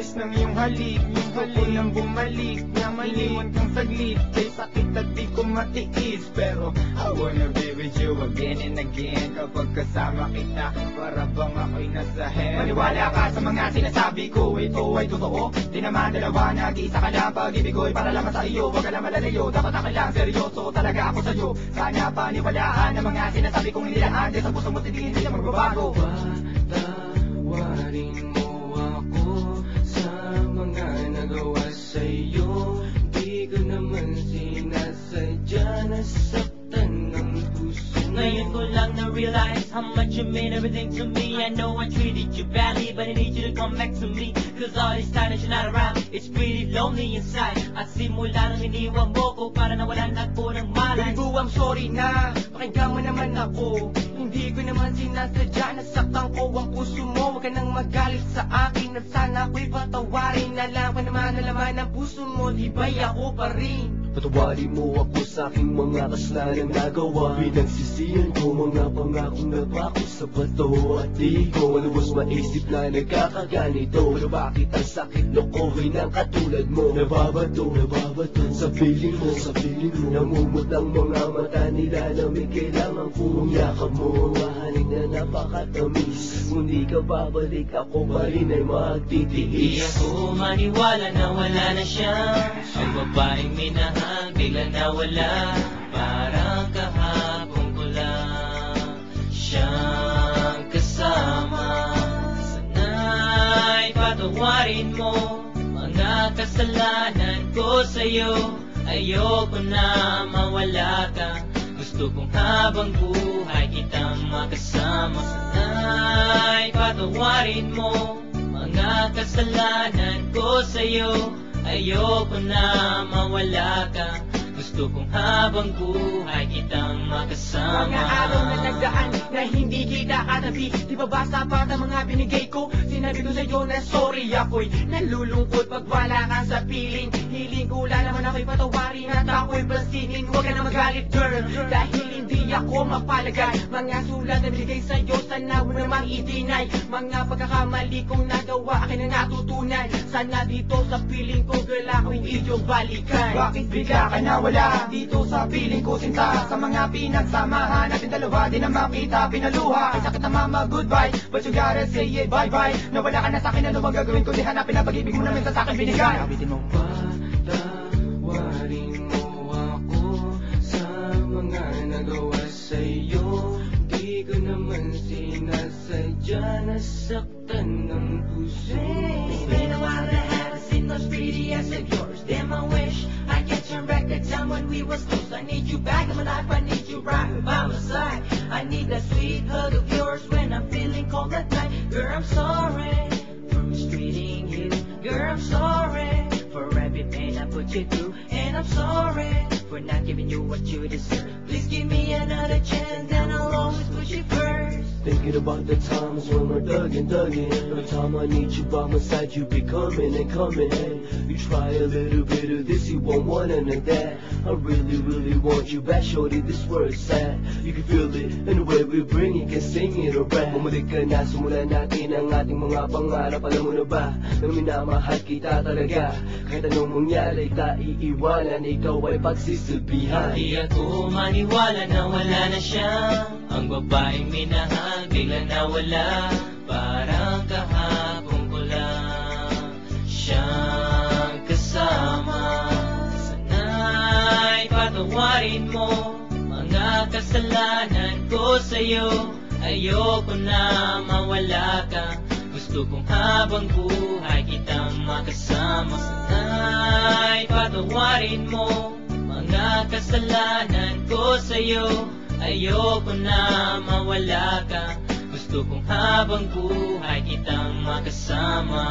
tamis ng iyong halik. Gusto ko nang bumalik na iniwan kang saglit. Kay sakit at di ko matiis, pero I wanna be with you again and again. Kapag kasama kita, para bang ako'y nasa heaven. Maniwala ka sa mga sinasabi ko, ito ay totoo. Di naman dalawa, nag-iisa ka lang. Pag-ibig ko'y para lamang sa iyo, wag ka lang malalayo. Dapat ako lang, seryoso talaga ako sa'yo. Sana paniwalaan ang mga sinasabi kong inilaan. Dahil sa puso mo't hindi siya magbabago. Patawarin mo ako sa mga nagawa sa'yo. Di ko naman sinasadya, nasaktan ng puso. Ngayon ko lang na-realize how much you mean everything to me. I know I treated you badly, but I need you to come back to me. Cause all this time that you're not around, it's pretty lonely inside. At simula nang iniwan mo ko, para nawalan ako ng malay. Baby, I'm sorry na, pakinggan mo naman ako. Hindi ko naman sinasadya, nasaktan ko ang puso mo. Huwag ka nang magalit sa akin, at sana ako'y patawarin. Alam ko naman na laman ng puso mo, di ba'y ako pa rin? Patawarin mo ako sa aking mga kasalanan nagawa. Pinagsisihan ko mga pangakong napako sa bato. At di ko lubos maisip na nagkakaganito. Pero bakit ang sakit lokohin ng katulad mo? Nababato sa piling mo, namumot ang mga mata nila na may kailangan kong yakap mo. Mahaling na napakatamis, kung di ka babalik ako pa rin ay magtitiis. Di ako maniwala na wala na siya. Ang babaeng minahal bigla nawala. Parang kahapon ko lang siyang kasama. Sana'y patawarin mo mga kasalanan ko sa'yo. Ayoko na mawala ka, gusto kong habang buhay kitang makasama. Sana'y patawarin mo mga kasalanan ko sa'yo. Ayoko na mawala ka, gusto kong habang buhay kitang makasama. Mga araw na nagdaan na hindi kita katabi, di ba basta pa ang mga binigay ko? Sinabi ko sa'yo na sorry, ako'y nalulungkot pag wala ka sa piling. Hiling ko lang naman ako'y patawarin at ako'y pansinin. Huwag ka na magalit girl, dahil hindi ako mapalagay. Mga sulat na binigay sa'yo, sana mo namang i-deny. Mga pagkakamali kong nagawa, akin na natutunan. Sana dito sa piling ko girl, ako'y iyong balikan. Bakit bigla ka nawala dito sa piling ko sinta? Sa mga pinagsamahan natin dalawa, di na makita pinaluha. Ay sakit na mama, goodbye, but you gotta say it, bye-bye. Nawala ka na sa'kin, ano bang gagawin ko? Di hanapin na pag-ibig mo namin sa akin binigay. Abitin mo. Patawarin mo ako sa mga nagawa sa'yo. Di ko naman sinasadya, nasaktan ng puso. It's been a while that I haven't seen those pretty eyes of yours. Damn, I wish I could turn back the time when we was close. I need you back in my life, I need you right by my side. I need that sweet hug of yours when I'm feeling cold at night. Girl, I'm sorry for mistreating you. Girl, I'm sorry for every pain I put you through. And I'm sorry for not giving you what you deserve. Please give me another chance and I'll always put you first. Thinking about the times when we're thugging. Every time I need you by my side, you be coming and coming. Hey, you try a little bit of this, you won't want none of that. I really want you back, shorty, this word's sad. You can feel it, and the way we bring it, can sing it or rap. Bumalik ka na, simulan natin ang ating mga pangarap. Alam mo na ba, na minamahal kita talaga. Kahit anong mangyari, iiwanan, ikaw ay pagsisilbihan. Di ako maniwala na wala na siya. Ang babaeng minahal bigla nawala. Parang kahapon ko lang siyang kasama. Sana'y patawarin mo mga kasalanan ko sa'yo. Ayoko na mawala ka, gusto kong habang buhay kitang makasama. Sana'y patawarin mo mga kasalanan ko sa'yo. Ayoko na mawala ka, gusto kong habang buhay kitang makasama.